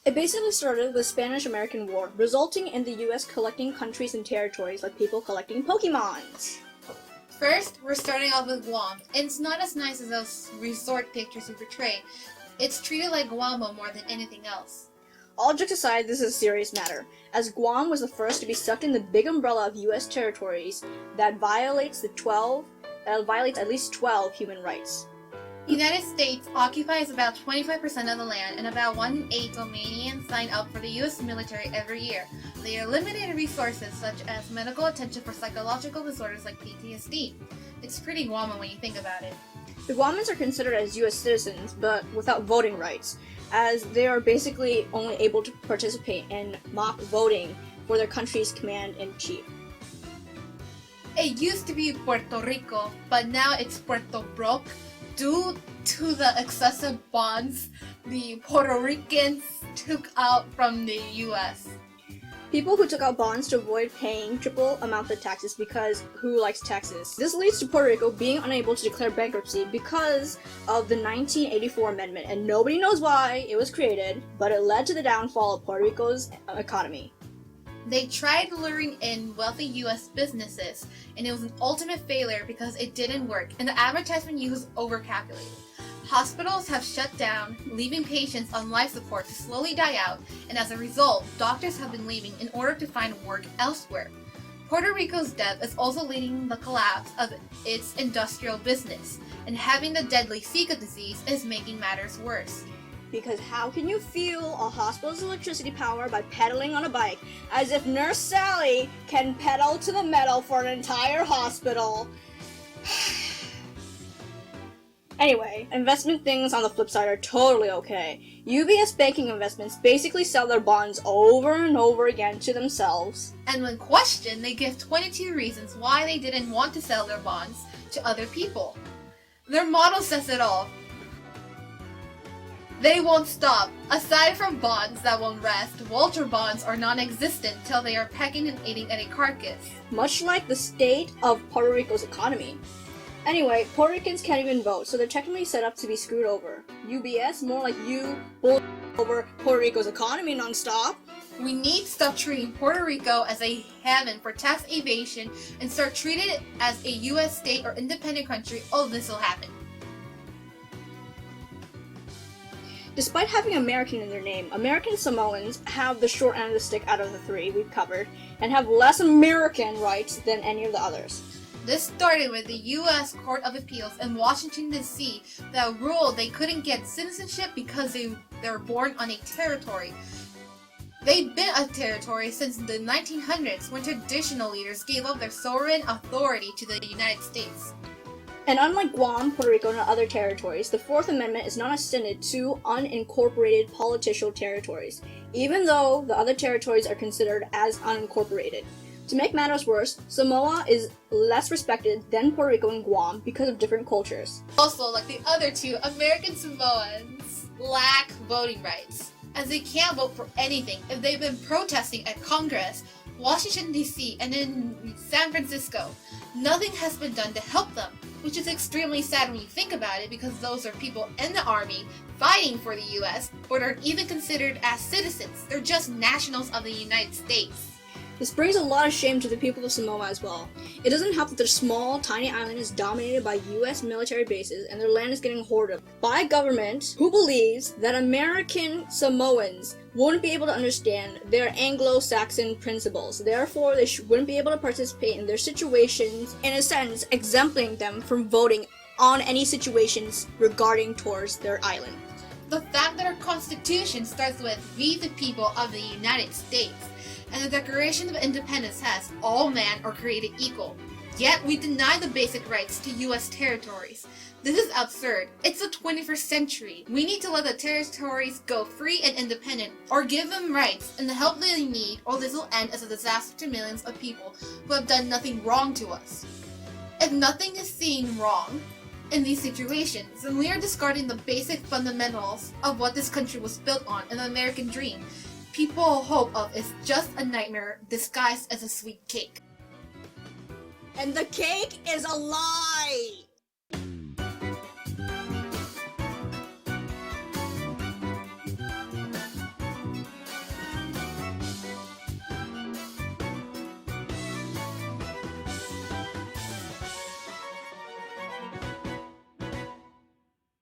It basically started with the Spanish-American War, resulting in the US collecting countries and territories like people collecting Pokemons. First, we're starting off with Guam. It's not as nice as those resort pictures we portray. It's treated like Guam more than anything else. All jokes aside, this is a serious matter, as Guam was the first to be sucked in the big umbrella of US territories that violates at least 12 human rights. The United States occupies about 25% of the land, and about 1 in 8 Romanians sign up for the U.S. military every year. They are limited resources such as medical attention for psychological disorders like PTSD. It's pretty Guam when you think about it. The Guamans are considered as U.S. citizens, but without voting rights, as they are basically only able to participate in mock voting for their country's commander-in-chief. It used to be Puerto Rico, but now it's Puerto Broke. Due to the excessive bonds the Puerto Ricans took out from the U.S. People who took out bonds to avoid paying triple amount of taxes because who likes taxes? This leads to Puerto Rico being unable to declare bankruptcy because of the 1984 amendment, and nobody knows why it was created, but it led to the downfall of Puerto Rico's economy. They tried luring in wealthy U.S. businesses, and it was an ultimate failure because it didn't work, and the advertisement used was overcalculated. Hospitals have shut down, leaving patients on life support to slowly die out, and as a result, doctors have been leaving in order to find work elsewhere. Puerto Rico's debt is also leading the collapse of its industrial business, and having the deadly Zika disease is making matters worse. Because how can you fuel a hospital's electricity power by pedaling on a bike, as if Nurse Sally can pedal to the metal for an entire hospital? Anyway, investment things on the flip side are totally okay. UBS banking investments basically sell their bonds over and over again to themselves. And when questioned, they give 22 reasons why they didn't want to sell their bonds to other people. Their model says it all. They won't stop. Aside from bonds that won't rest, vulture bonds are non-existent till they are pecking and eating at a carcass. Much like the state of Puerto Rico's economy. Anyway, Puerto Ricans can't even vote, so they're technically set up to be screwed over. UBS, more like you bull over Puerto Rico's economy non-stop. We need to stop treating Puerto Rico as a haven for tax evasion and start treating it as a U.S. state or independent country, or this will happen. Despite having American in their name, American Samoans have the short end of the stick out of the three we've covered, and have less American rights than any of the others. This started with the U.S. Court of Appeals in Washington, D.C. that ruled they couldn't get citizenship because they were born on a territory. They've been a territory since the 1900s, when traditional leaders gave up their sovereign authority to the United States. And unlike Guam, Puerto Rico, and other territories, the Fourth Amendment is not extended to unincorporated political territories, even though the other territories are considered as unincorporated. To make matters worse, Samoa is less respected than Puerto Rico and Guam because of different cultures. Also, like the other two, American Samoans lack voting rights, as they can't vote for anything if they've been protesting at Congress, Washington, D.C., and in San Francisco. Nothing has been done to help them, which is extremely sad when you think about it, because those are people in the army fighting for the U.S., but aren't even considered as citizens. They're just nationals of the United States. This brings a lot of shame to the people of Samoa as well. It doesn't help that their small, tiny island is dominated by US military bases and their land is getting hoarded by a government who believes that American Samoans wouldn't be able to understand their Anglo-Saxon principles. Therefore, they wouldn't be able to participate in their situations, in a sense, exempting them from voting on any situations regarding towards their island. The fact that our Constitution starts with "We the people of the United States," and the Declaration of Independence has "all men are created equal," yet we deny the basic rights to U.S. territories. This is absurd. It's the 21st century. We need to let the territories go free and independent, or give them rights and the help they need, or this will end as a disaster to millions of people who have done nothing wrong to us. If nothing is seen wrong in these situations, then we are discarding the basic fundamentals of what this country was built on, and the American dream people hope of is just a nightmare disguised as a sweet cake. And the cake is a lie!